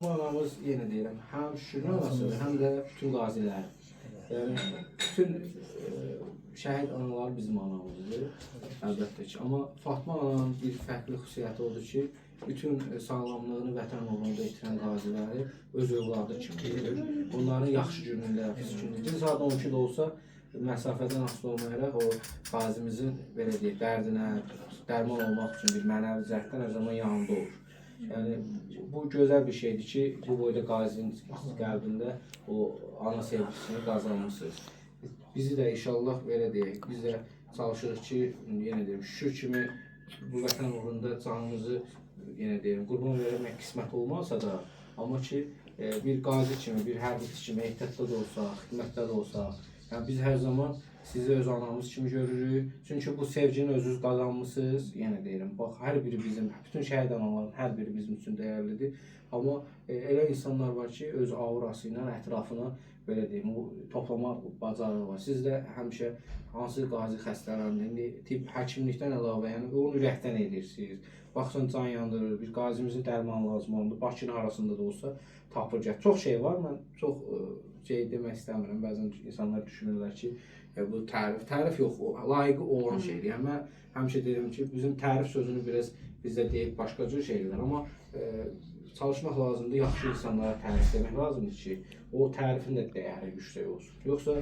Anamız yenə deyirəm, həm Şükür anasıdır, həm də bütün qazilər. Yəni, bütün şəhid analar bizim anamızdır, əlbəttə ki. Amma Fatma ananın bir fərqli xüsusiyyəti odur ki, bütün sağlamlığını vətən uğrunda itirən qaziləri öz övladı kimi bilir. Onların yaxşı günündə, pis günündə, gün saat 12-də olsa, məsafədən asılı olmayaraq o qazimizin, belə deyək, dərdinə, dərman olmaq üçün bir mənəvi cəhddən hər zaman yanında olur. Yəni, bu gözəl bir şeydir ki, bu boyda qazinin qəlbində o ana sevgisini qazanmışsınız. Bizi də inşallah belə deyək, biz də çalışırıq ki, yenə deyim, Şükür kimi bu vətən uğrunda canımızı, yenə deyim, qurban vermək qismət olmazsa da, amma ki, bir qazi kimi, bir hərbiçi kimi ehtiyatda da olsaq, xidmətdə də olsaq, yəni biz hər zaman sizi öz anamız kimi görürük. Çünki bu sevgini özünüz qazanmışsınız. Yenə deyirəm, bax, hər biri bizim, bütün şəhid anaların hər biri bizim üçün dəyərlidir. Amma elə insanlar var ki, öz aurası ilə ətrafına, belə deyim, toplamaq bacarığı var. Siz də həmişə hansı qazi xəstələndi, indi tibb həkimlikdən əlavə, yəni onu ürəkdən edirsiniz. Baxsan, can yandırır, bir qazimizin dərmanı lazım oldu, Bakının arasında da olsa tapır gəl. Çox şey var, mən çox şey demək istəmirəm. Bəzən insanlar düşünürlər ki, bu tərif yox, layiqi olan şeydir. Yəni, mən həmişə deyirəm ki, bizim tərif sözünü biraz bizdə deyib başqa cür şeylər, amma çalışmaq lazımdır, yaxşı insanlara tərif demək lazımdır ki, o tərifin də dəyəri yüksək olsun. Yoxsa